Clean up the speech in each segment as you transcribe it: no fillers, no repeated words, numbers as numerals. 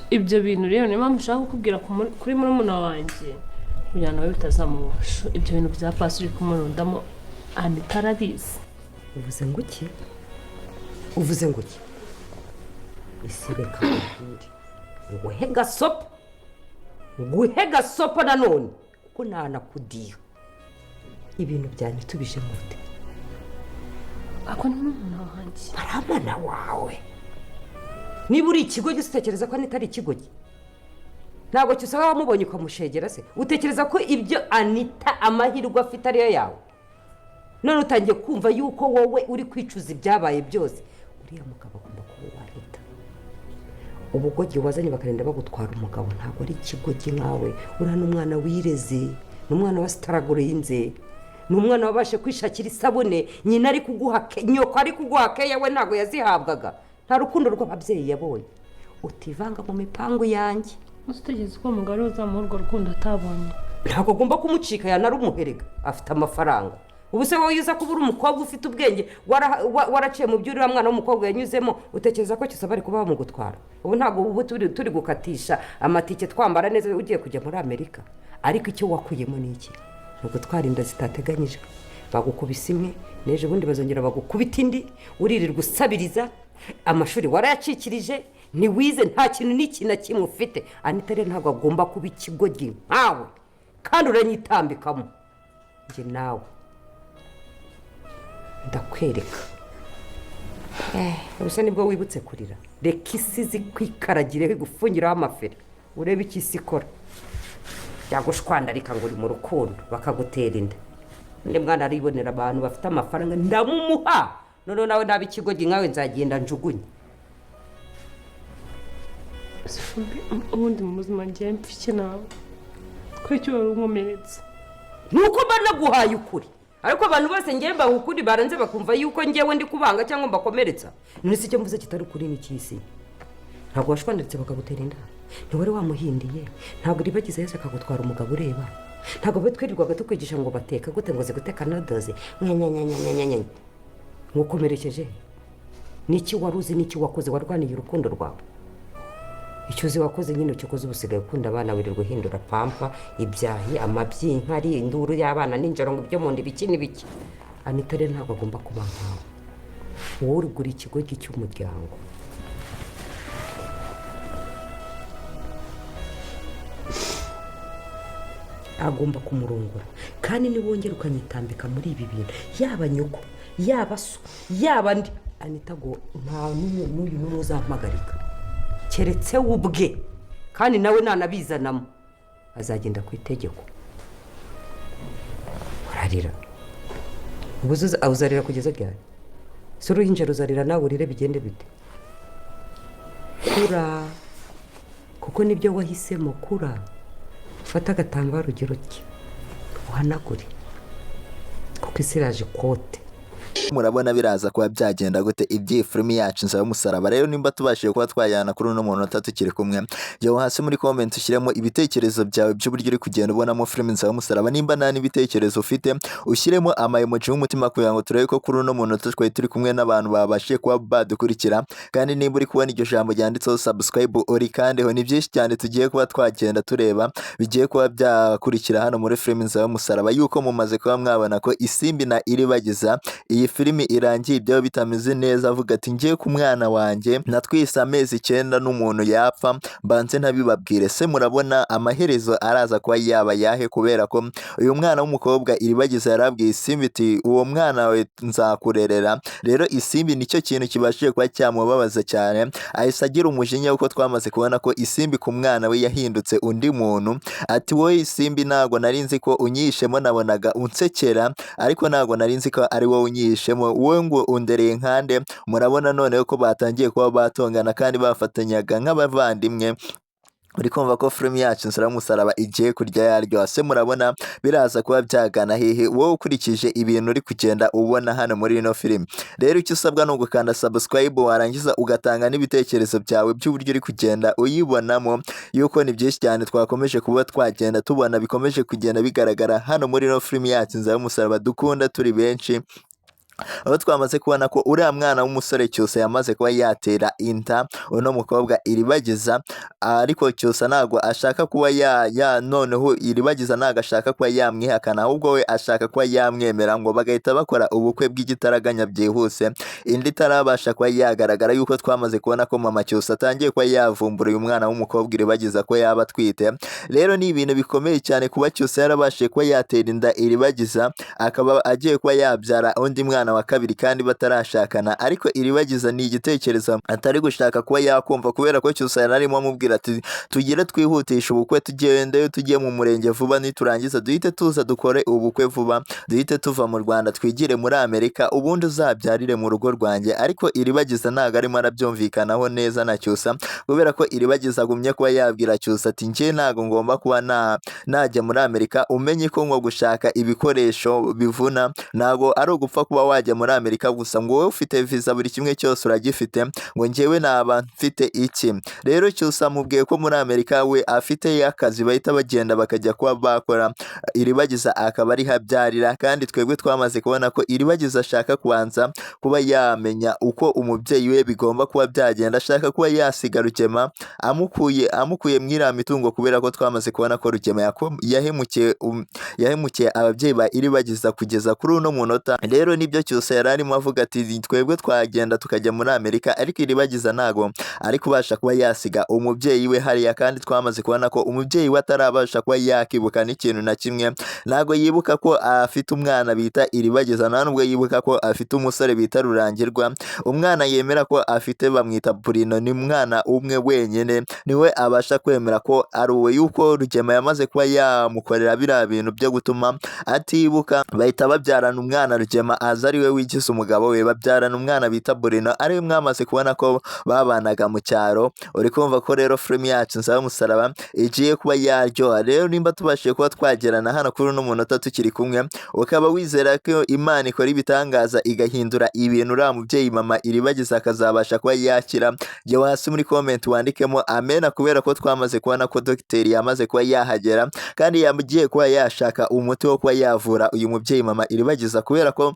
ibyo bintu rero niyo mpamvu ushaka kukubwira kuri murumuna wanjye kugira nawe bitazamubasha ibyo bintu bya pasi uri kumurundamo Anita arabizi. uvuze ngo iki isi reka nguhe gasopo nanone kuko nanakudiha ibintu byanyu tubije mute. Ako ni murumuna wanjye. Baramana wawe niba uri ikigo gitekereza ko Anita ari ikigo ntabwo cyusaba wamubonye ukamushegera se utekereza ko ibyo Anita amahirwe afite ariyo yawe none utangiye kumva yuko wowe uri kwicuza ibyabaye byose uriya mugabo agomba kuba Anita ubugogi wazanye bakarenda bagutwara umugabo ntabwo ari ikigogi nkawe uriya n'umwana wireze n'umwana wa sitaragorenze n'umwana wabashe kwishakira isabune nyina ari kuguha nyoko ari kuguha yewe ntabwo yazihabwaga nta rukundo rw'ababyeyi yabonye utivanga mu mipangu yanjye utegetse ko umugabo uzamuha urwo rukundo atabonye ntabwo agomba kumucika yanarumuherega afite amafaranga ubu se wowe uza kuba uri umukobwa ufite ubwenge waraciye mu by'uriya mwana w'umukobwa yanyuzemo utekereza ko cyose bari kuba bamugutwara ubu ntabwo ubu turi gukatisha amatike twambara neza ugiye kujya muri Amerika ariko icyo wakuyemo ni iki ni ugutwara inda zitateganyijwe bagukubise imwe n'ejo bundi bazongera bagukubita indi uririrwa usabiriza amashuri warayacikirije ntiwize nta kintu n'iki na kimwe ufite Anita rero ntabwo agomba kuba ikigogi nkawe kandi uranyitambikamo njye nawe ndakwereka ubusa nibwo wibutse kurira reka isi zikwikaragireho igufungiraho amaferi urebe icyo isi ikora yagushwandarika ngo uri mu rukundo bakagutera inda undi mwana aribonera abantu bafite amafaranga ndamumuha noneho nawe naba ikigogi nkawe nzagenda njugunye ubundi mu buzima ngiye mpfike nawe twicyo wari unkomeretse nuko mba naguhaye ukuri ariko abantu bose ngiye mbaha ukuri baranze bakumva yuko ngewe ndi kubanga cyangwa mbakomeretsa none se icyo mvuze kitari ukuri ni cy'isi ntabwo washwandiritse bakagutera inda ntiwari wamuhindiye ntabwo ribagize yose akagutwara umugabo ureba ntabwo batwirirwaga tukwigisha ngo bateka gute ngo ziguteka nadoze nyanyanyanyanyanyanya nkukomerekeje niki waruzi niki wakoze warwaniye urukundo rwawe icyo uzi wakoze nyine ukoze ubusigaye ukunda abana wirirwa uhindura pampa ibyahi amabyinkari induru y'abana ninjoro ngo ibyo mu nda ibiki n'ibiki Anita rero ntabwo agomba kuba nkawe wowe urugura ikigo cy'umuryango agomba kumurongora kandi niwongera ukanyitambika muri ibi bintu yaba nyoko yaba so yaba ndi Anita ngo nta n'uyu n'umwe uzampagarika keretse ubwe kandi nawe nanabizanamo azagenda ku itegeko urarira ubuze awuzarira kugeza ryari se uruhinja ruzarira nawe urire bigende bite kura kuko nibyo wahisemo kura fata agatambaro ugira uti uhanagure kuko isi iraje kote murabona biraza kuba byagenda gute ibyifilimi yacu nzaba musaraba rero nimba tubashije kuba twajyana kuri uno muntu tukiri kumwe jya hasi muri comment ushyiremo ibitekerezo byawe by'uburyo uri kugenda ubonamo filimi nzaba musaraba nimba nta n'ibitekerezo ufite ushyiremo amayemoji y'umutima kugira ngo turebe ko kuri uno muntu twari turi kumwe n'abantu babashije kuba badukurikira kandi nimba uri kubona iryo jambo ryanditseho subscribe uri kandeho ni byinshi cyane tugiye kuba twagenda tureba bigiye kuba byakurikira hano muri filimi nzaba musaraba yuko mumaze kuba mwabona ko Isimbi na Iribagiza iyi filimi irangiye ibyo bitameze neza avuga ati ngiye ku mwana wanjye natwise amezi 9 n'umuntu yapfa mbanze ntabibabwire se murabona amaherezo araza kuba yaba yahe kubera ko uyu mwana w'umukobwa Iribagiza yarabwiye Isimbi ati uwo mwana we nzakurerera rero Isimbi nicyo kintu kibashije kuba cyamubabaza cyane ahise agira umujinya uko twamaze kubona ko Isimbi ku mwana we yahindutse undi muntu ati wowe Isimbi ntago narinzi ko unyishemo nabonaga unsekera ariko ntago narinzi ko ari wowe unyishemo wowe ngo undereye nkande murabona none ko batangiye kuba batongana kandi bafatanyaga nk'abavandimwe uri kumva ko filimi yacu nzira musaraba igiye kurya yaryo se murabona biraza kuba byagana hehe wowe ukurikije ibintu uri kugenda ubona hano muri ino filimi rero icyo usabwa no gukanda subscribe warangiza ugatanga n'ibitekerezo byawe by'uburyo uri kugenda uyibonamo yuko ni byinshi cyane twakomeje kuba twagenda tubona bikomeje kugenda bigaragara hano muri ino filimi yacu nzira musaraba dukunda turi benshi aho twamaze kubona ko uriya mwana w'umusore cyose yamaze kuba yatera inda uno mukobwa iribagiza, ariko cyose ntabwo ashaka kuba noneho iribagiza ntabwo ashaka kuba yamwihakana, ahubwo we ashaka kuba yamwemera ngo bagahita bakora ubukwe bw'igitaraganya byihuse, indi itarabasha kuba yagaragara yuko twamaze kubona ko mama cyose atangiye kuba yavumbura uyu mwana w'umukobwa iribagiza ko yaba atwite. Rero ni ibintu bikomeye cyane kuba cyose yarabashije kuba yatera inda iribagiza akaba agiye kuba yabyara undi mwana wa kabiri kandi batarashakana, ariko iribagiza ni igitekerezo atari gushaka kuba yakumva, kubera ko cyose yararimo amubwira ati tugire twihutisha ubukwe, tugendeyo tugiye mu murenge vuba, niturangiza duhite tuza dukore ubukwe vuba, duhite tuva mu Rwanda twigire muri Amerika, ubundi uzabyarire mu rugo rwanjye. Ariko iribagiza ntabwo arimo arabyumvikanaho neza na cyusa, kubera ko iribagiza agumye kuba yabwira cyusa ati njye ntabwo ngomba kuba najya muri Amerika, umenye ko ngo gushaka ibikoresho bivuna, ntabwo ari ugupfa kuba wajya muri Amerika gusa ngo wowe ufite visa buri kimwe cyose uragifite, ngo njyewe naba mfite iki. Rero cyusa amubwiye ko muri Amerika we afite akazi bahita bagenda bakajya kuba bakora, iribagiza akaba ari habyarira. Kandi twebwe twamaze kubona ko iribagiza ashaka kubanza kuba yamenya uko umubyeyi we bigomba kuba byagenda, ashaka kuba yasiga Rugema amukuye mw'iriya mitungo, kubera ko twamaze kubona ko Rugema yahemukiye ababyeyi ba iribagiza kugeza kuri uno munota. Rero nibyo cyose yari arimo avuga ati twebwe twagenda tukajya muri Amerika, ariko iribagiza ntago ari kubasha kuba yasiga umubyeyi we hariya, kandi twamaze kubona ko umubyeyi we atarabasha kuba yakibuka n'ikintu na kimwe, ntago yibuka ko afite umwana bita iribagiza, nta nubwo yibuka ko afite umusore bita Rurangirwa. Umwana yemera ko afite bamwita Purino, ni umwana umwe wenyine niwe abasha kwemera ko ari uwe, yuko Rugema yamaze kuba yamukorera biriya bintu byo gutuma atibuka. Bahita babyarana umwana, Rugema aza ari we wigize umugabo we, babyarana umwana bita Purino, ari we mwamaze kubona ko babanaga mu cyaro. Uri kumva ko rero filime yacu Nzaba Umusaraba igiye kuba yaryoha. Rero nimba tubashije kuba twagerana hano kuri uno munota tukiri kumwe, ukaba wizera ko Imana ikora ibitangaza igahindura ibintu, uriya mubyeyi mama iribagiza akazabasha kuba yakira, jya hasi muri comment wandikemo amena, kubera ko twamaze kubona ko dogiteri yamaze kuba yahagera kandi yagiye kuba yashaka umuti wo kuba yavura uyu mubyeyi mama iribagiza, kubera ko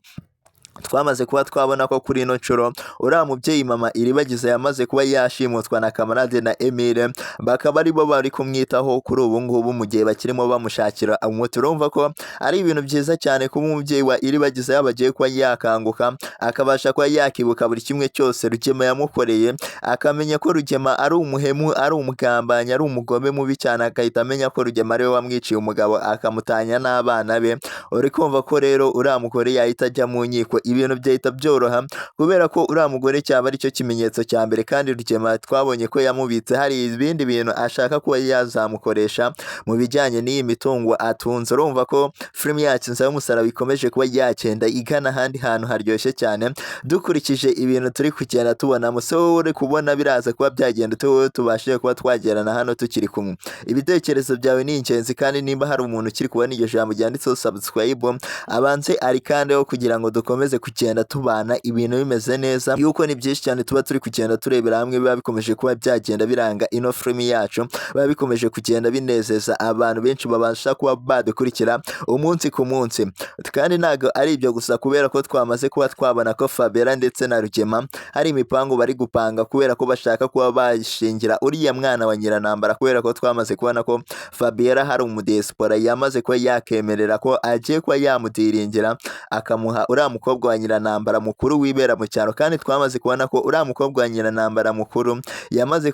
twamaze kuba twabona ko kuri ino nshuro uriya mubyeyi mama iribagiza yamaze kuba yashimutwa na kamarade na Emile, bakaba aribo bari kumwitaho kuri ubu ngubu mu gihe bakirimo bamushakira umuti. Urumva ko ari ibintu byiza cyane kuba umubyeyi wa iribagiza yabagiye kuba yakanguka, akabasha kuba yakibuka buri kimwe cyose Rugema yamukoreye, akamenya ko Rugema ari umuhemu, ari umugambanyi, ari umugome mubi cyane, akahita amenya ko Rugema ariwe wamwiciye umugabo akamutanya n'abana be. Uri kumva ko rero uriya mugore yahita ajya mu nkiko, ibintu byahita byoroha, kubera ko uriya mugore cyaba ari cyo kimenyetso cya mbere, kandi Rugema twabonye ko yamubitse hari ibindi bintu ashaka kuba yazamukoresha mu bijyanye n'iyi mitungo atunze. Urumva ko filime yacu Nzaba Umusaraba ikomeje kuba yagenda igana ahandi hantu haryoshye cyane, dukurikije ibintu turi kugenda tubonamo. Se wowe uri kubona biraza kuba byagenda wowe tubashije kuba twagerana hano tukiri kumwe? Ibitekerezo byawe ni ingenzi, kandi nimba hari umuntu ukiri kubona iryo jambo ryanditseho subscribe, abanze arikandeho kugira ngo dukomeze kugenda tubana ibintu bimeze neza, yuko ni byinshi cyane tuba turi kugenda turebera hamwe, biba bikomeje kuba byagenda biranga ino filime yacu, biba bikomeje kugenda binezeza abantu benshi babasha kuba badukurikira umunsi ku munsi. Kandi ntabwo ari ibyo gusa, kubera ko twamaze kuba twabona ko Fabiora ndetse na Rugema hari imipango bari gupanga, kubera ko bashaka kuba bashingira uriya mwana wa Nyirantambara, kubera ko twamaze kubona ko Fabiora hari umudiyasipora yamaze kuba yakemerera ko agiye kuba yamudiringira, akamuha uriya mukobwa wa Nyirantambara mukuru wibera mu cyaro. Kandi twamaze kubona ko uriya mukobwa wa Nyirantambara mukuru yamaze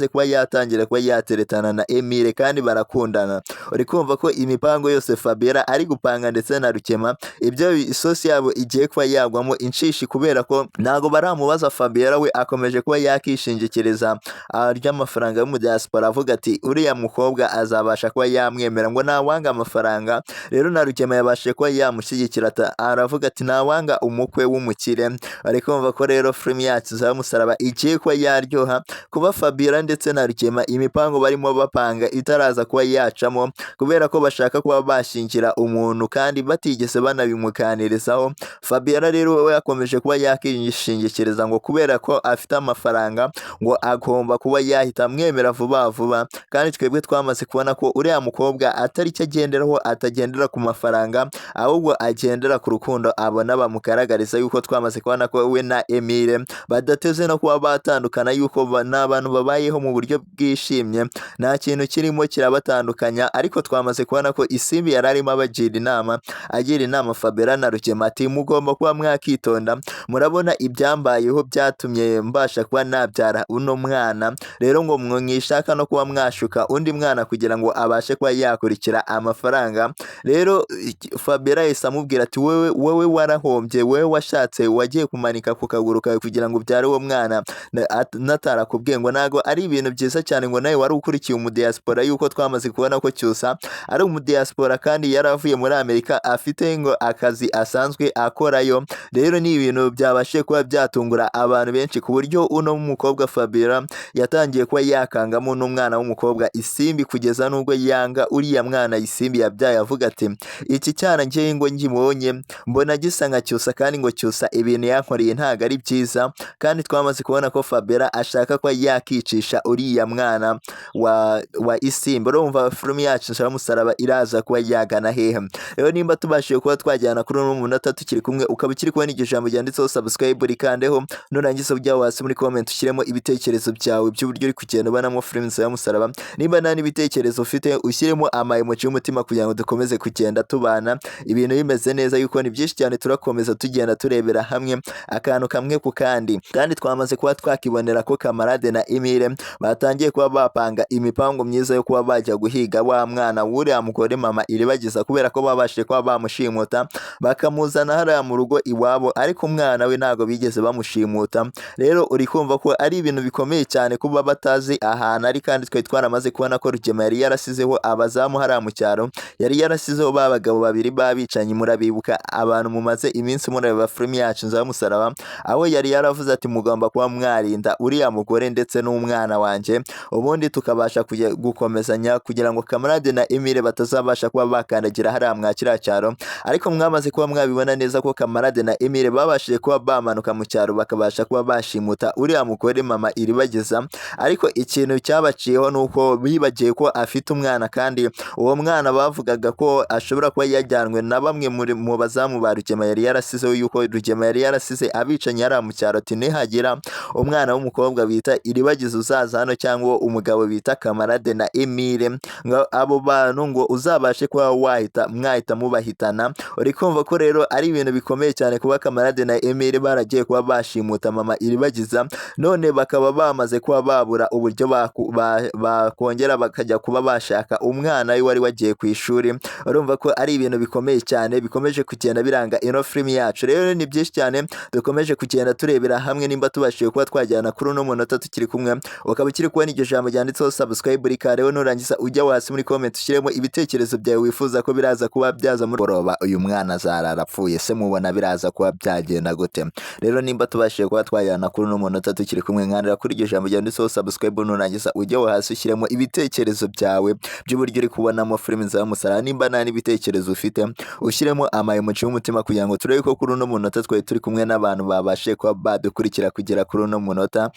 kuba yatangira kuba yateretana na Emile, kandi barakundana. Uri kumva ko imipango yose Fabiora ari gupanga ndetse na Rugema, ibyo isosi yabo igiye kuba yagwamo inshishi, kubera ko ntago baramubaza. Fabiora we akomeje kuba yakishingikiriza ry'amafaranga yo mu diaspora, avuga ati uriya mukobwa azabasha kuba yamwemera, ngo ntawanga amafaranga. Rero na Rugema yabashije kuba yamushyigikira, aravuga ati ntawanga umukwe w'umukire. Ari kumva ko rero filime yacu Nzaba Umusaraba igiye kuba yaryoha, kuba Fabiora ndetse na Rugema imipango barimo bapanga itaraza kuba yacamo, kubera ko bashaka kuba bashingira umuntu kandi batigeze banabimuganirizaho. Fabiora rero we yakomeje kuba yakishingikiriza ngo kubera ko afite amafaranga ngo agomba kuba yahita amwemera vuba vuba, kandi twebwe twamaze kubona ko uriya mukobwa atari cyo agenderaho, atagendera ku mafaranga, ahubwo agendera ku rukundo abona babona bamugaragariza yuko twamaze kubona ko we na Emile badateze no kuba batandukana, yuko n'abantu babayeho mu buryo bwishimye, nta kintu kirimo kirabatandukanya. Ariko twamaze kubona ko Isimbi yararimo agira inama Fabiora na Rugema ati mugomba kuba mwakitonda, murabona ibyambayeho byatumye mbasha kuba nabyara uno mwana, rero ngo mwishaka no kuba mwashuka undi mwana kugira ngo abashe kuba yakurikira amafaranga. Rero Fabiora yahise amubwira ati wowe warahombye, wowe washatse wagiye kumanika ku kaguru kawe kugira ngo ubyare uwo mwana natarakubwiye, ngo ntago ari ibintu byiza cyane, ngo nawe wari ukurikiye umudiaspora, yuko twamaze kubona ko Cyusa ari umudiaspora kandi yaravuye muri Amerika afite ngo akazi asanzwe akorayo. Rero ni ibintu byabashe kuba byatungura abantu benshi ku buryo uno mukobwa Fabiora yatangiye kuba yakangamo n'umwana w'umukobwa Isimbi, kugeza nubwo yanga uriya mwana Isimbi yabyaye, avuga ati iki cyana njye ngo ngibonye mbona gisa nka Cyusa, kandi ngo Cyusa ibintu yankoreye ntago ari byiza. Kandi twamaze kubona ko Fabiora ashaka kuba yakicisha uriya mwana wa Isimbi. Urumva filimi yacu Musaraba iraza kuba yagana hehe? Rero nimba tubashije kuba twajyana kuri uno munota tukiri kumwe, ukaba ukiri kubona iryo jambo ryanditseho subscribe rikandeho, nurangiza ujya hasi muri comment ushyiremo ibitekerezo byawe by'uburyo uri kugenda ubonamo filimi za Musaraba. Nimba nta n'ibitekerezo ufite ushyiremo emoji y'umutima kugira ngo dukomeze kugenda tubana ibintu bimeze neza, yuko ni byinshi cyane turakomeza tugenda turebera hamwe akantu kamwe ku kandi. Kandi twamaze kuba twakibonera ko Kamarade na Emile batangiye kuba bapanga imipango myiza yo kuba bajya guhiga wa mwana w'uriya mugore mama iribagiza, kubera ko babashije kuba bamushimuta bakamuzana hariya mu rugo iwabo, ariko umwana we ntago bigeze bamushimuta. Rero uri kumva ko ari ibintu bikomeye cyane kuba batazi ahantu ari, kandi twe twaramaze kubona ko Rugema yari yarasizeho abazamu hariya mu cyaro, yari yarasizeho babagabo babiri babicanyi, murabibuka abantu mumaze iminsi mureba filimi yacu Musaraba, aho yari yaravuze ati mugomba kuba mwarinda uriya mugore ndetse n'umwana wanjye, ubundi tukabasha gukomezanya kugira ngo Kamarade na Emile batazabasha kuba bakandagira hariya mwa kiriya cyaro. Ariko mwamaze kuba mwabibona neza ko Kamarade na Emile babashije kuba bamanuka mu cyaro bakabasha kuba bashimuta uriya mugore mama iribagiza. Ariko ikintu cyabaciyeho nuko bibagiye ko afite umwana, kandi uwo mwana bavugaga ko ashobora kuba yajyanwe na bamwe mu bazamu ba Rugema yari yarasizeho, yuko Rugema yari yarasize abicanyi hariya mu cyaro ati nihagira umwana w'umukobwa bita iribagiza uzaza hano cyangwa umugabo bita Kamarade na Emile, ngo abo bantu ngo uzabashe kuba mwahita mubahitana. Uri kumva ko rero ari ibintu bikomeye cyane kuba Kamarade na Emile baragiye kuba bashimuta mama iribagiza, none bakaba bamaze kuba babura uburyo bakongera bakajya kuba bashaka umwana we wari wagiye ku ishuri. Urumva ko ari ibintu bikomeye cyane bikomeje kugenda biranga ino filimi yacu. Rero ni byinshi cyane dukomeje kugenda turebera hamwe, nimba tubashije kuba twajyana kuri uno munota tukiri kumwe, ukaba ukiri kubona iryo jambo ryanditseho subscribe rikareho, nurangiza ujya hasi muri comment ushyiremo ibitekerezo byawe wifuza ko biraza kuba byaza muri goroba uyu mwana azarara apfuye, se mubona biraza kuba byagenda gute? Rero nimba tubashije kuba twajyana kuri uno munota tukiri kumwe, nkandira kuri iryo jambo ryanditseho subscribe, nurangiza ujya hasi ushyiremo ibitekerezo byawe by'uburyo uri kubonamo filimi za Musaraba. Nimba nta n'ibitekerezo ufite ushyiremo emoji y'umutima kugira ngo turebe ko kuri uno munota twari turi kumwe n'abantu babashe kuba badukurikira kugera kuri uno munota.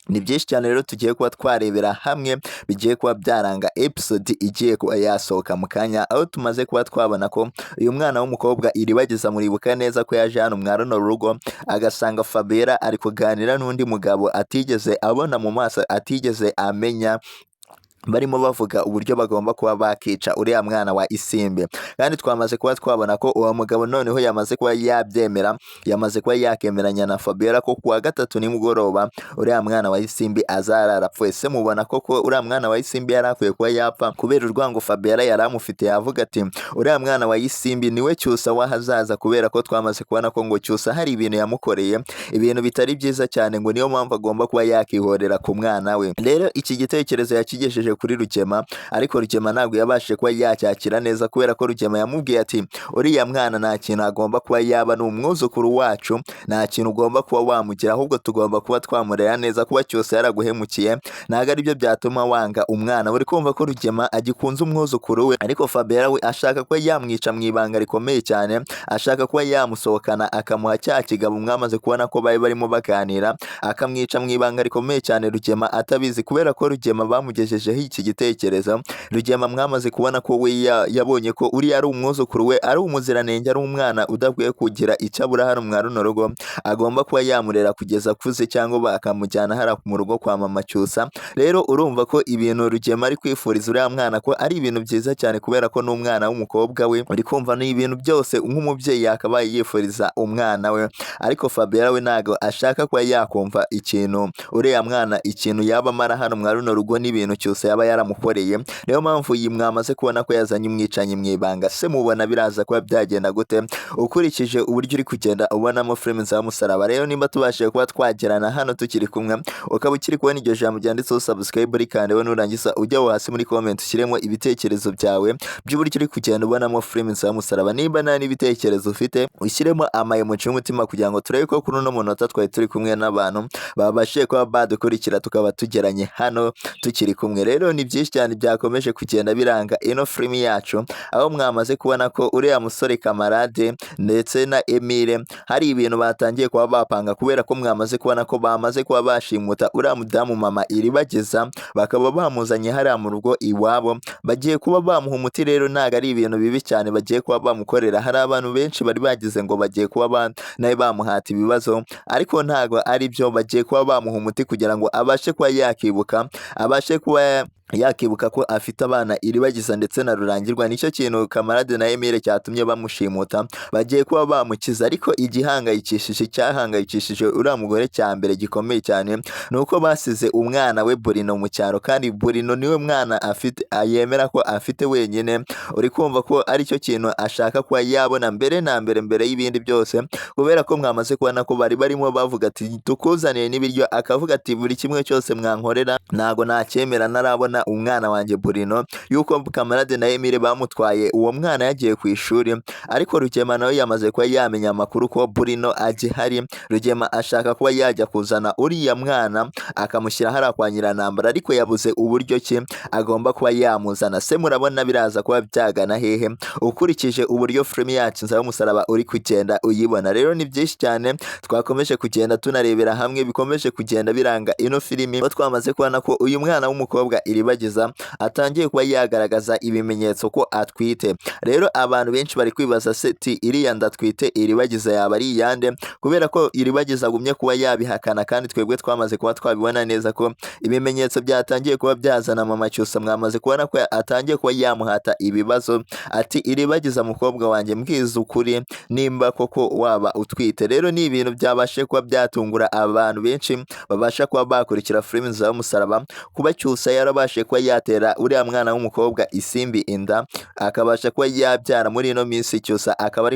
Ni byinshi cyane rero tugiye kuba twarebera hamwe bigiye kuba byaranga episode igiye kuba yasohoka mu kanya, aho tumaze kuba twabona ko uyu mwana w'umukobwa iribagiza, muribuka neza ko yaje hano mwa runo rugo agasanga Fabiora ari kuganira n'undi mugabo atigeze abona mu maso, atigeze amenya, barimo bavuga uburyo bagomba kuba bakica uriya mwana wa Isimbi. Kandi twamaze kuba twabona ko uwo mugabo noneho yamaze kuba yabyemera, yamaze kuba yakemeranya na Fabiora ko kuwa gatatu nimugoroba uriya mwana wa Isimbi azarara apfuye. Se mubona koko uriya mwana wa Isimbi yari akwiye kuba yapfa kubera urwango Fabiora yari amufite, yavuga ati uriya mwana wa Isimbi niwe Cyusa w'ahazaza, kubera ko twamaze kubona ko ngo Cyusa hari ibintu yamukoreye, ibintu bitari byiza cyane, ngo niyo mpamvu agomba kuba yakihorera ku mwana we. Rero iki gitekerezo yakigejeje kuri Rugema, ariko Rugema ntabwo yabashije kuba yacyakira neza, kubera ko Rugema yamubwiye ati uriya mwana nta kintu agomba kuba yaba, ni umwuzukuru wacu, nta kintu ugomba kuba wamugira, ahubwo tugomba kuba twamurera neza. Kuba cyose yaraguhemukiye ntabwo aribyo byatuma wanga umwana. Uri kumva ko Rugema agikunze umwuzukuru we, ariko Fabiora we ashaka kuba yamwica mu ibanga rikomeye cyane, ashaka kuba yamusohokana akamuha cya kigabo mwamaze kubona ko bari barimo baganira, akamwica mu ibanga rikomeye cyane Rugema atabizi, kubera ko Rugema bamugejejeho iki gitekerezo. Rugema mwamaze kubona ko we yabonye ko uri ari umwuzukuru we ari umuziranenge ari umwana udakwiye kugira icyo abura hano mwa runo rugo, agomba kuba yamurera kugeza akuze cyangwa bakamujyana hara mu rugo kwa mama Cyusa. Rero urumva ko ibintu Rugema ari kwifuriza uriya mwana ko ari ibintu byiza cyane kubera ko n'umwana w'umukobwa we uri kumva ni ibintu byose nk'umubyeyi yakabaye yifuriza umwana we, ariko Fabiora we ntago ashaka kuba yakumva ikintu uriya mwana ikintu yaba amara hano mwa runo rugo n'ibintu cyose yaba yaramukoreye. Niyo mpamvu iyi mwamaze kubona ko yazanye umwicanyi mu ibanga. Se mubona biraza kuba byagenda gute ukurikije uburyo uri kugenda ubonamo filime za Musaraba? Rero nimba tubashije kuba twagerana hano tukiri kumwe, ukaba ukiri kubona iryo jambo ryanditseho subscribe rikandewe, nurangiza ujya hasi muri comment ushyiremo ibitekerezo byawe by'uburyo uri kugenda ubonamo filime za Musaraba. Nimba nta n'ibitekerezo ufite ushyiremo amayemoji y'umutima kugira ngo turebe ko kuri uno munota twari turi kumwe n'abantu babashije kuba badukurikira tukaba tugeranye hano tukiri kumwe. Rero ni byinshi cyane byakomeje kugenda biranga ino filime yacu, aho mwamaze kubona ko uriya musore Kamarade ndetse na Emile hari ibintu batangiye kuba bapanga, kubera ko mwamaze kubona ko bamaze kuba bashimuta uriya mudamu mama Iribageza, bakaba bamuzanye hariya mu rugo iwabo, bagiye kuba bamuha umuti. Rero ntago ari ibintu bibi cyane bagiye kuba bamukorera. Hari abantu benshi bari bagize ngo bagiye kuba nawe bamuhata ibibazo, ariko ntago ari byo. Bagiye kuba bamuha umuti kugira ngo abashe kuba yakibuka, abashe kuba yakibuka ko afite abana Iribagiza ndetse na Rurangirwa. Nicyo kintu Kamarade na Emile cyatumye bamushimuta, bagiye kuba bamukiza. Ariko cyahangayikishije uriya mugore cya mbere gikomeye cyane nuko basize umwana we Burino mu cyaro, kandi Burino niwe mwana afite yemera ko afite wenyine. Uri kumva ko aricyo kintu ashaka kuba yabona mbere na mbere y'ibindi byose, kubera ko mwamaze kubona ko bari barimo bavuga ati tukuzaniye n'ibiryo, akavuga ati buri kimwe cyose mwankorera ntago nacyemera narabona umwana wanjye Burino. Yuko Kamarade na Emile bamutwaye uwo mwana yagiye ku ishuri, ariko Rugema nawe yamaze kuba yamenya amakuru ko Burino agihari. Rugema ashaka kuba yajya kuzana uriya mwana akamushyira hariya kwa Nyirantambara, ariko yabuze uburyo ki agomba kuba yamuzana. Se murabona biraza kuba byagana hehe ukurikije uburyo filime yacu Inzira y'Umusaraba uri kugenda uyibona? Rero ni byinshi cyane twakomeje kugenda tunarebera hamwe bikomeje kugenda biranga ino filime, aho twamaze kubona ko uyu mwana w'umukobwa Iribagiza atangiye kuba yagaragaza ibimenyetso ko atwite. Rero abantu benshi bari kwibaza seti iriya ndatwite Iribagiza yaba ari iyande, kubera ko Iribagiza agumye kuba yabihakana, kandi twebwe twamaze kuba twabibona neza ko ibimenyetso byatangiye kuba byazana mama Cyusa. Mwamaze kubona ko atangiye kuba yamuhata ibibazo ati Iribagiza mukobwa wanjye mbwiza ukuri nimba koko waba utwite. Rero ni ibintu byabashe kuba byatungura abantu benshi babasha kuba bakurikira filime Inzira y'Umusaraba, kuba Cyusa yarabashe kuba yatera uriya mwana w'umukobwa Isimbi inda, akabasha kuba yabyara muri ino minsi. Cyusa akaba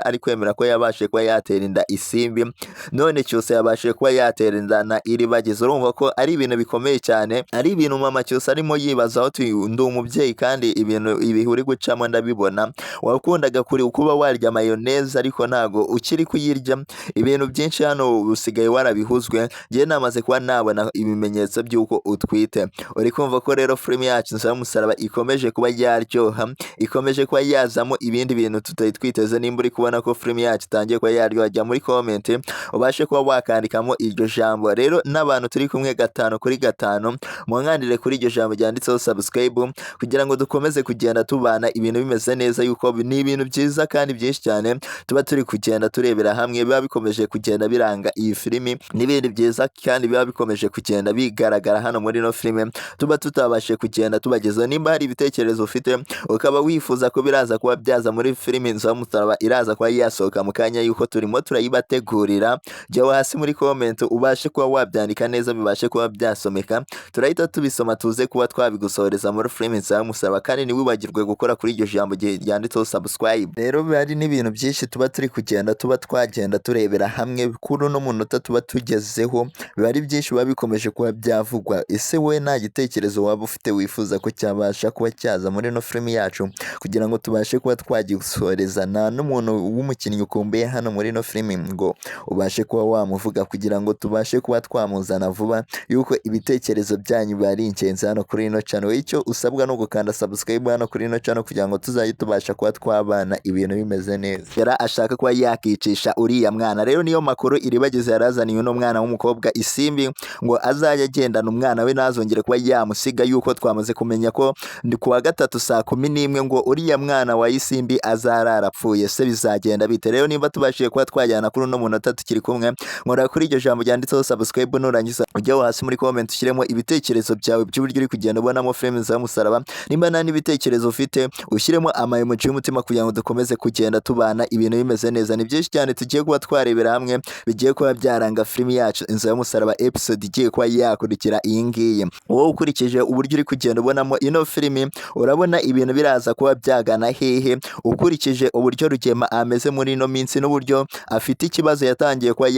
ari kwemera ko yabashe kuba yatera inda Isimbi, none Cyusa yabashe kuba yatera inda na Iribagiza. Urumva ko ari ibintu bikomeye cyane, ari ibintu mama Cyusa arimo yibazaho ati ndi umubyeyi kandi ibintu ibi uri gucamo ndabibona. Wakundaga kuba warya mayoneze ariko ntago ukiri kuyirya, ibintu byinshi hano usigaye warabihuzwe. Ngiye namaze kuba nabona ibimenyetso by'uko utwite. Uri kumva ko rero filime yacu Inzira y'Umusaraba ikomeje kuba yaryoha, ikomeje kuba yazamo ibindi bintu tutari twiteze. Nimba uri kubona ko filime yacu itangiye kuba yaryoha, jya muri comment ubashe kuba wakandikamo iryo jambo. Rero n'abantu turi kumwe 5 kuri 5 mwangandire kuri iryo jambo ryanditseho subscribe, kugira ngo dukomeze kugenda tubana ibintu bimeze neza, yuko ni ibintu byiza kandi byinshi cyane tuba turi kugenda turebera hamwe, biba bikomeje kugenda biranga iyi filime n'ibindi byiza kandi biba bikomeje kugenda bigaragara hano muri no filime tuba tutabashe kugenda tubagezaho. Nimba hari ibitekerezo ufite ukaba wifuza ko biraza kuba byaza muri filime Inzira y'Umusaraba iraza kuba yasohoka mu kanya yuko turimo turayibategurira, jya hasi muri comment ubashe kuba wabyandika neza bibashe kuba byasomeka, turahita tubisoma tuze kuba twabigusohoreza muri filime Inzira y'Umusaraba. Kandi ntiwibagirwe gukora kuri iryo jambo ryanditseho subscribe. Rero bari n'ibintu byinshi tuba turi kugenda twagenda turebera hamwe kuri uno munota tuba tugezeho, biba ari byinshi biba bikomeje kuba byavugwa. Ese we nta gitekerezo waba ufite wifuza ko cyabasha kuba cyaza muri no filime yacu kugira ngo tubashe kuba twagigusoreza? Nta n'umuntu w'umukinnyi ukumbuye hano muri no filime ngo ubashe kuba wamuvuga kugira ngo tubashe kuba twamuzana vuba, yuko ibitekerezo byanyu bari ingenzi hano kuri ino channel. Icyo usabwa no gukanda subscribe hano kuri ino channel kugira ngo tuzajye tubasha kuba twabana ibintu bimeze neza. Yara ashaka kuba yakicisha uriya mwana. Rero niyo makuru Iribagiza yarazaniye uno mwana w'umukobwa Isimbi ngo azajya agendana umwana we ntazongere kuba yamusiga, yuko twamaze kumenya ko ni kuwa gatatu saa 11 ngo uriya mwana wa ISIMBI azarara apfuye. Se bizagenda bite? Rero nimba tubashije kuba twajyana kuri uno munota tukiri kumwe, nkora kuri iryo jambo ryanditseho subscribe, nurangiza ujye hasi muri comment ushyiremo ibitekerezo byawe by'uburyo uri kugenda ubonamo filime za musaraba. Nimba nta n'ibitekerezo ufite ushyiremo ama emoji y'umutima kugira ngo dukomeze kugenda tubana ibintu bimeze neza. Ni byinshi cyane tugiye kuba twarebera hamwe bigiye kuba byaranga filime yacu Inzira y'umusaraba episode igiye kuba yakurikira iyi ngiyi. Wowe ukurikije uburyo uri kugenda ubonamo ino filime, urabona ibintu biraza kuba byagana hehe? Ukurikije uburyo Rugema ameze muri ino minsi n'uburyo afite ikibazo yatangiye kuba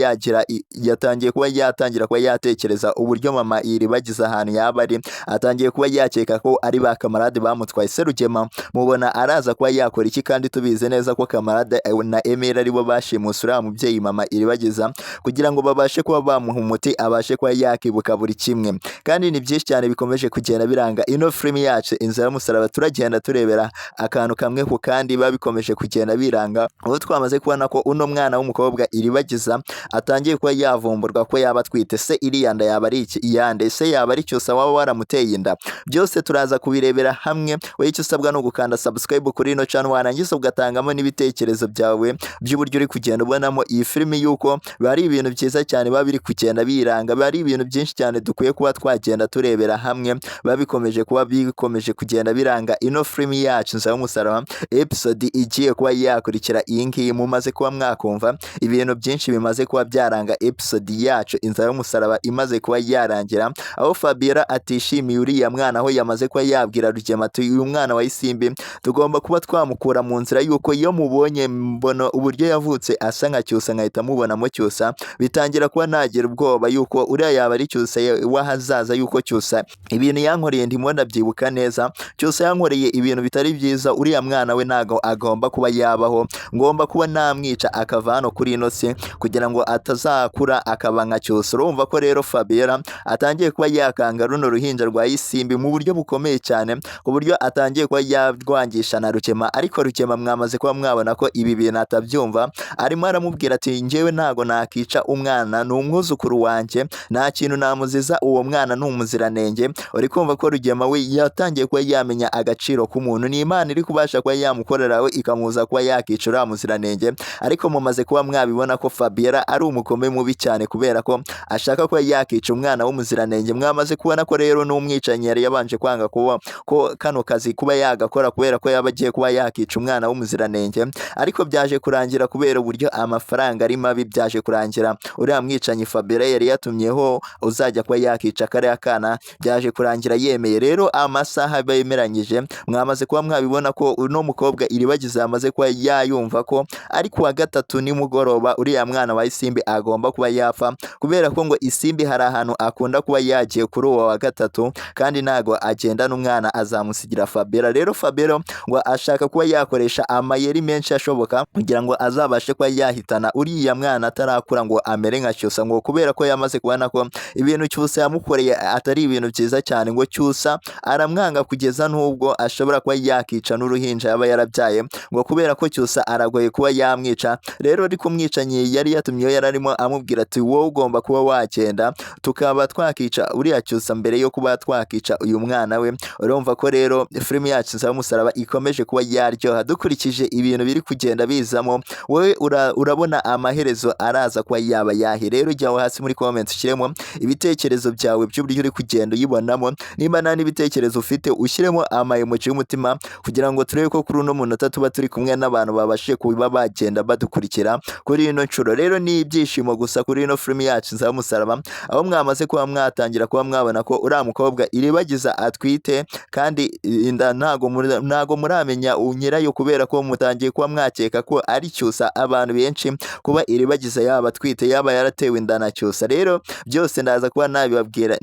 yatangira kuba yatekereza uburyo mama iri bagize ahantu yaba ari, atangiye kuba yakeka ko ari ba kamarade bamutwaye. Se Rugema mubona araza kuba yakora iki? Kandi tubize neza ko kamarade na Emile aribo bashimusa uriya mubyeyi mama iri bagiza, kugira ngo babashe kuba bamuha umuti abashe kuba yakibuka buri kimwe. Kandi ni byinshi cyane bikomeje kugenda biranga ino filime yacu Inzira y'umusaraba. Turagenda turebera akantu kamwe ku kandi biba bikomeje kugenda biranga, aho twamaze kubona ko uno mwana w'umukobwa iribagiza atangiye kuba yavumburwa ko yaba atwite. Se iriya nda yaba ari iki? Iyande se yaba ari cyose waba waramuteye inda? Byose turaza kubirebera hamwe. Wowe icyo usabwa no gukanda subscribe kuri ino channel, warangiza ugatangamo n'ibitekerezo byawe by'uburyo uri kugenda ubonamo iyi filime, yuko bari ibintu byiza cyane biba biri kugenda biranga, bari ibintu byinshi cyane dukwiye kuba twagenda turebera hamwe, babikomeje kugenda biranga ino filime yacu Inzira y'umusaraba episode igiye kuba yakurikira iyi ngiyi. Mumaze kuba mwakumva ibintu byinshi bimaze kuba byaranga episode yacu Inzira y'umusaraba imaze kuba yarangira, aho Fabiora atishimiye uriya mwana, aho yamaze kuba yabwira Rugema ati uyu mwana wa ISIMBI tugomba kuba twamukura mu nzira, yuko iyo mubonye mbona uburyo yavutse asa nka Cyusa nkahita mubonamo Cyusa, bitangira kuba nagira ubwoba yuko uriya yaba ari Cyusa w'ahazaza, yuko Cyusa ibintu yankoreye ndimo ndabyibuka neza. Cyusa yankoreye ibintu bitari byiza, uriya mwana we ntago agomba kuba yabaho, ngomba kuba namwica akava hano kuri ino si kugira ngo atazakura akaba nka Cyusa. Urumva ko rero Fabiora atangiye kuba yakanga runo ruhinja rwa ISIMBI mu buryo bukomeye cyane, ku buryo atangiye kuba yarwangisha na Rugema. Ariko Rugema mwamaze kuba mwabona ko ibi bintu atabyumva, arimo aramubwira ati njyewe ntago nakica umwana, ni umwuzukuru wanjye, nta kintu namuziza, uwo mwana ni umuziranenge. Uri kumva ko Rugema we yatangiye kuba yamenya agaciro k'umuntu, ni Imana iri kubasha kuba yamukorera we ikamuza kuba yakica uriya muziranenge. Ariko mumaze kuba mwabibona ko Fabiora ari umukome mubi cyane, kubera ko ashaka kuba yakica umwana w'umuziranenge. Mwamaze kubona ko rero n'umwicanyi yari yabanje kwanga kuba ko kano kazi kuba yagakora, kubera ko yaba agiye kuba yakica umwana w'umuziranenge. Ariko byaje kurangira kubera uburyo amafaranga ari mabi, byaje kurangira uriya mwicanyi Fabiora yari yatumyeho uzajya kuba yakica kariya kana, byaje kurangira yemeye. Rero amasaha bemeranyije mwamaze kuba mwabibona ko uno mukobwa iribagiza amaze kuba yayumva ko ari kuwa gatatu nimugoroba uriya mwana wa ISIMBI agomba kuba yapfa, kubera ko ngo ISIMBI hari ahantu akunda kuba yagiye kuri uwo wa gatatu, kandi ntago agenda n'umwana azamusigira Fabiora. Rero Fabiora ngo ashaka kuba yakoresha amayeri menshi ashoboka kugira ngo azabashe kuba yahitana uriya mwana atarakura ngo amere nka Cyusa, ngo kubera ko yamaze kubona ko ibintu Cyusa yamukoreye atari ibintu byiza cyane, ngo Cyusa aramwanga kugeza n'ubwo ashobora kuba yakica n'uruhinja yaba yarabyaye, ngo kubera ko Cyusa aragoye kuba yamwica. Rero ariko umwicanyi yari yatumyeho yararimo amubwira ati wowe ugomba kuba wagenda tukaba twakica uriya Cyusa mbere yo kuba twakica uyu mwana we. Urumva ko rero filime yacu Inzira y'umusaraba ikomeje kuba yaryoha dukurikije ibintu biri kugenda bizamo. Wowe urabona amaherezo araza kuba yaba yahe? Rero jya hasi muri comment ushyiremo ibitekerezo byawe by'uburyo uri kugenda uyibonamo. Nimba nta n'ibitekerezo ufite ushyiremo ama emoji y'umutima, kugira ngo turebe ko kuri uno munota tuba turi kumwe n'abantu babashije kuba bagenda badukurikira kuri ino nshuro. Rero ni ibyishimo gusa kuri ino filime yacu Inzira y'umusaraba, aho mwamaze kuba mwatangira kuba mwabona ko uriya mukobwa iribagiza atwite, kandi inda ntago muramenya nyirayo, kubera ko mutangiye kuba mwakeka ko ari Cyusa. Abantu benshi kuba iribagiza yaba atwite yaba yaratewe inda na Cyusa. Rero byose ndaza kuba nabibabwira,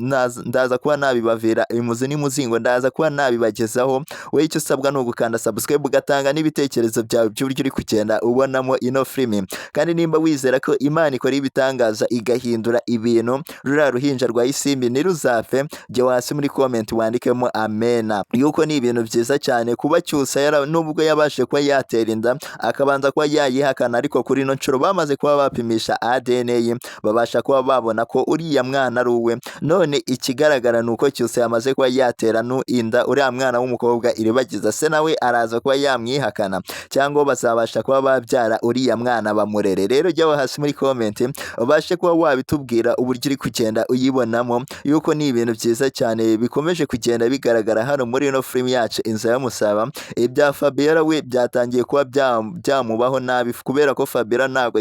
ndaza kuba nabibavira imuzi n'imuzingo, ndaza kuba nabibagezaho. Wowe icyo usabwa ni ugukanda subscribe ugatanga n'ibitekerezo byawe by'uburyo uri kugenda ubonamo ino filime. Kandi nimba wizera ko Imana ikora ibitangaza igahindura ibintu, ruriya ruhinja rwa ISIMBI ntiruzapfe, jya hasi muri comment wandikemo amena, yuko ni ibintu byiza cyane kuba Cyusa nubwo yabashije kuba yatera inda akabanza kuba yayihakana, ariko kuri ino nshuro bamaze kuba bapimisha ADN ye babasha kuba babona ko uriya mwana ari uwe. None ikigaragara ikigaragara nuko cyose yamaze kuba yatera inda uriya mwana w'umukobwa iribagiza, se nawe araza kuba yamwihakana cyangwa bazabasha kuba babyara uriya mwana bamurere. Rero jyaho hasi muri comment ubashe kuba wabitubwira uburyo uri kugenda uyibonamo, yuko ni ibintu byiza cyane bikomeje kugenda bigaragara hano muri ino film yacu Inzira y'umusaraba. Ibya Fabiora we byatangiye kuba byamubaho nabi, kubera ko Fabiora ntabwo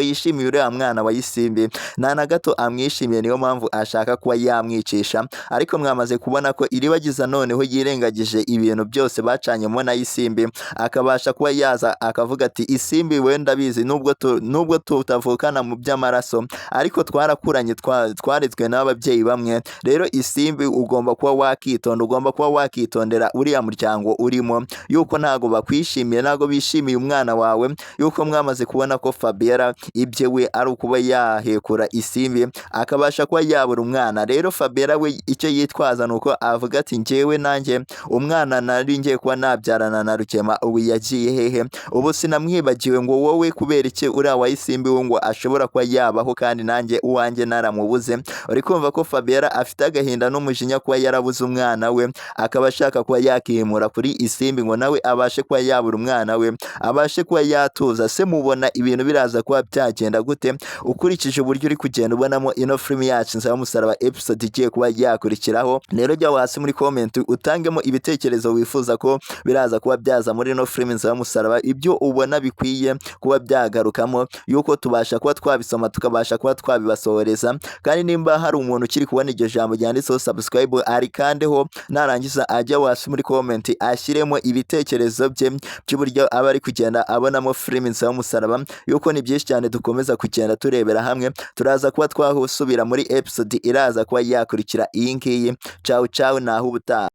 yishimiye uriya mwana wa Isimbi, nta na gato amwishimiye, niyo mpamvu ashaka kuba yamwicisha. Ariko mwamaze kubona ko iribagiza noneho yirengagije ibintu byose bacanyemo na Isimbi, akabasha kuba yaza akavuga ati Isimbi we ndabizi nubwo tutavukana mu by'amaraso, ariko twarakuranye, twarezwe n'ababyeyi bamwe. Rero Isimbi ugomba kuba wakitonda, ugomba kuba wakitondera uriya muryango urimo, yuko ntago bakwishimiye, ntago bishimiye umwana wawe, yuko mwamaze kubona ko Fabiora ibye we ari ukuba yahekura Isimbi akabasha kuba yabura umwana. Rero Fabiora we icyo yitwaza nuko avuga ati njyewe nanjye umwana nari ngiye kuba nabyarana na Rukema ubu yagiye hehe, ubu sinamwibagiwe, ngo wowe kubera iki uriya wa Isimbi we ngo ashobora kuba yabaho kandi nanjye uwanjye naramubuze. Uri kumva ko Fabiora afite agahinda n'umujinya kuba yarabuze umwana we, akaba ashaka kuba yakimura kuri Isimbi ngo nawe abashe kuba yabura umwana we, abashe kuba yatuza. Se mubona ibintu biraza kuba byagenda gute ukurikije uburyo uri kugenda ubonamo ino film yacu Inzira y'umusaraba episode igiye kuba yakurikiraho? Rero jya hasi muri comment utangemo ibitekerezo wifuza ko biraza kuba byaza muri ino film Inzira y'umusaraba, ibyo ubona bikwiye kuba byagarukamo, yuko tubasha kuba twabisoma tukabasha kuba twabibasohoreza. Kandi nimba hari umuntu ukiri kubona iryo jambo ryanditseho subscribe arikandeho, narangiza ajya hasi muri comment ashyiremo ibitekerezo bye by'uburyo aba ari kugenda abonamo film Inzira y'umusaraba, yuko ni byinshi cyane dukomeza kugenda turebera hamwe. Turaza kuba twahusubira muri episode iraza kuba yakurikira iyi ngiyi. Ciao ciao, naho ubutaha.